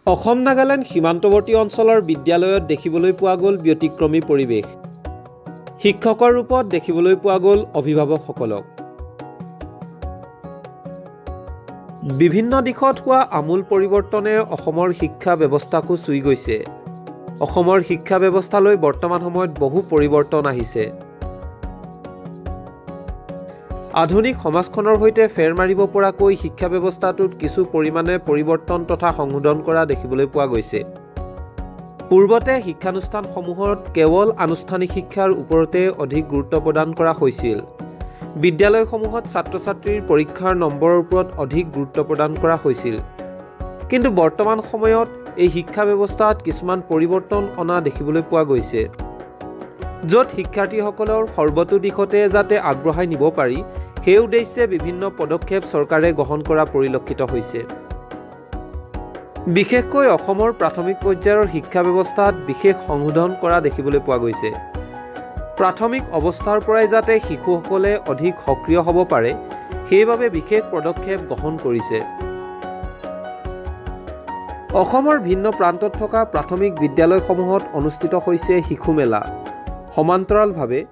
অসম নাগালেণ্ড সীমান্তৱৰ্তী অঞ্চলৰ বিদ্যালয়ত দেখিবলৈ পোৱা গ'ল ব্যতিক্ৰমী পৰিৱেশ। শিক্ষকৰ ৰূপত দেখিবলৈ পোৱা গ'ল অভিভাৱকসকলক। বিভিন্ন দিশত হোৱা আমূল পৰিৱৰ্তনে অসমৰ শিক্ষা ব্যৱস্থাকো চুই গৈছে। অসমৰ শিক্ষা ব্যৱস্থালৈ বৰ্তমান সময়ত বহু পৰিৱৰ্তন আহিছে। আধুনিক সমাজখনৰ সৈতে ফেৰ মাৰিব পৰাকৈ শিক্ষা ব্যৱস্থাটোত কিছু পৰিমাণে পৰিৱৰ্তন তথা সংশোধন কৰা দেখিবলৈ পোৱা গৈছে। পূৰ্বতে শিক্ষানুষ্ঠানসমূহত কেৱল আনুষ্ঠানিক শিক্ষাৰ ওপৰতে অধিক গুৰুত্ব প্ৰদান কৰা হৈছিল। বিদ্যালয়সমূহত ছাত্ৰ ছাত্ৰীৰ পৰীক্ষাৰ নম্বৰৰ ওপৰত অধিক গুৰুত্ব প্ৰদান কৰা হৈছিল। কিন্তু বৰ্তমান সময়ত এই শিক্ষা ব্যৱস্থাত কিছুমান পৰিৱৰ্তন অনা দেখিবলৈ পোৱা গৈছে, য'ত শিক্ষাৰ্থীসকলৰ সৰ্বতো দিশতে যাতে আগবঢ়াই নিব পাৰি সেই উদ্দেশ্যে বিভিন্ন পদক্ষেপ চৰকাৰে গ্ৰহণ কৰা পৰিলক্ষিত হৈছে। বিশেষকৈ অসমৰ প্ৰাথমিক পৰ্যায়ৰ শিক্ষা ব্যৱস্থাত বিশেষ সংশোধন কৰা দেখিবলৈ পোৱা গৈছে। প্ৰাথমিক অৱস্থাৰ পৰাই যাতে শিশুসকলে অধিক সক্ৰিয় হ'ব পাৰে সেইবাবে বিশেষ পদক্ষেপ গ্ৰহণ কৰিছে। অসমৰ ভিন্ন প্ৰান্তত থকা প্ৰাথমিক বিদ্যালয়সমূহত অনুষ্ঠিত হৈছে শিশু মেলা। সমান্তৰালভাৱে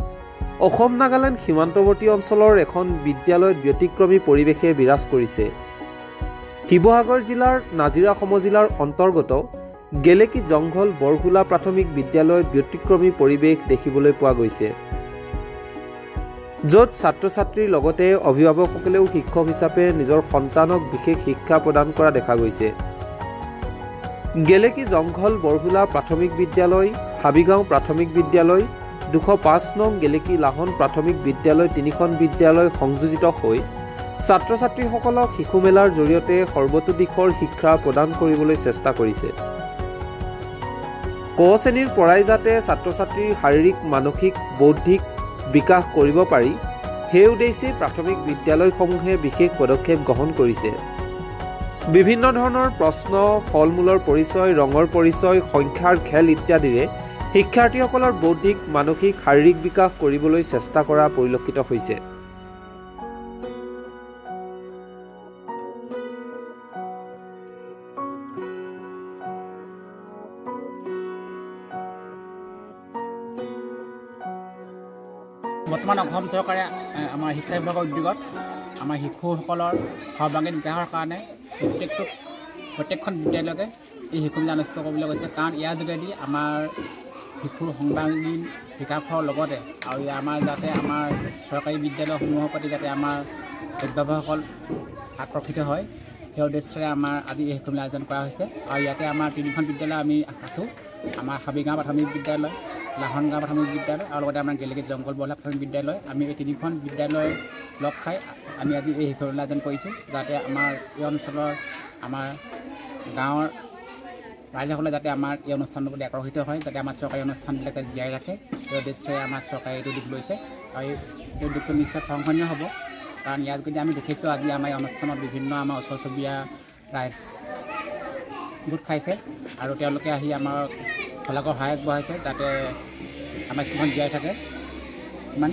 অসম নাগালেণ্ড সীমান্তৱৰ্তী অঞ্চলৰ এখন বিদ্যালয়ত ব্যতিক্ৰমী পৰিৱেশে বিৰাজ কৰিছে। শিৱসাগৰ জিলাৰ নাজিৰা সমজিলাৰ অন্তৰ্গত গেলেকী জংঘল বৰঘোলা প্ৰাথমিক বিদ্যালয়ত ব্যতিক্ৰমী পৰিৱেশ দেখিবলৈ পোৱা গৈছে, য'ত ছাত্ৰ ছাত্ৰীৰ লগতে অভিভাৱকসকলেও শিক্ষক হিচাপে নিজৰ সন্তানক বিশেষ শিক্ষা প্ৰদান কৰা দেখা গৈছে। গেলেকী জংঘল বৰঘোলা প্ৰাথমিক বিদ্যালয়, হাবিগাঁও প্ৰাথমিক বিদ্যালয়, 205 নং গেলেকী লাহন প্ৰাথমিক বিদ্যালয়, 3খন বিদ্যালয় সংযোজিত হৈ ছাত্ৰ ছাত্ৰীসকলক শিশু মেলাৰ জৰিয়তে সৰ্বতো দিশৰ শিক্ষা প্ৰদান কৰিবলৈ চেষ্টা কৰিছে। ক শ্ৰেণীৰ পৰাই যাতে ছাত্ৰ ছাত্ৰীৰ শাৰীৰিক, মানসিক, বৌদ্ধিক বিকাশ কৰিব পাৰি সেই উদ্দেশ্যে প্ৰাথমিক বিদ্যালয়সমূহে বিশেষ পদক্ষেপ গ্ৰহণ কৰিছে। বিভিন্ন ধৰণৰ প্ৰশ্ন, ফল মূলৰ পৰিচয়, ৰঙৰ পৰিচয়, সংখ্যাৰ খেল ইত্যাদিৰে শিক্ষাৰ্থীসকলৰ বৌদ্ধিক, মানসিক, শাৰীৰিক বিকাশ কৰিবলৈ চেষ্টা কৰা পৰিলক্ষিত হৈছে। বৰ্তমান অসম চৰকাৰে আমাৰ শিক্ষা বিভাগৰ উদ্যোগত আমাৰ শিশুসকলৰ সৰ্বাংগীন বিকাশৰ কাৰণে প্ৰত্যেকখন বিদ্যালয়কে এই শিশু মেলা অনুষ্ঠিত কৰিবলৈ কৈছে। কাৰণ ইয়াৰ যোগেদি আমাৰ শিশুৰ সৰ্বাংগীন বিকাশৰ লগতে আৰু আমাৰ যাতে আমাৰ চৰকাৰী বিদ্যালয়সমূহৰ প্ৰতি যাতে আমাৰ অভিভাৱকসকল আকৰ্ষিত হয় সেই উদ্দেশ্যেৰে আমাৰ আজি এই শিশু মেলা আয়োজন কৰা হৈছে। আৰু ইয়াতে আমাৰ 3খন বিদ্যালয় আমি আছোঁ। আমাৰ হাবিগাঁও প্ৰাথমিক বিদ্যালয়, লাহন গাঁও প্ৰাথমিক বিদ্যালয় আৰু লগতে আমাৰ গেলেকী জংঘল বৰঘোলা প্ৰাথমিক বিদ্যালয়। আমি এই 3খন বিদ্যালয় লগ খাই আমি আজি এই শিশু মেলা আয়োজন কৰিছোঁ, যাতে আমাৰ এই অঞ্চলৰ আমাৰ গাঁৱৰ ৰাইজসকলে যাতে আমাৰ এই অনুষ্ঠানৰ প্ৰতি আকৰ্ষিত হয়, যাতে আমাৰ চৰকাৰী অনুষ্ঠানবিলাক জীয়াই ৰাখে সেই উদ্দেশ্যে আমাৰ চৰকাৰে এইটো দিশ লৈছে। আৰু এই দিশটো নিশ্চয় প্ৰশংসনীয় হ'ব, কাৰণ ইয়াত যদি আমি দেখিছোঁ আজি আমাৰ এই অনুষ্ঠানত বিভিন্ন আমাৰ ওচৰ চুবুৰীয়া ৰাইজ গোট খাইছে আৰু তেওঁলোকে আহি আমাৰ শলাগৰ সহায় আগবঢ়াইছে যাতে আমাৰ স্কুলখন জীয়াই থাকে। ইমান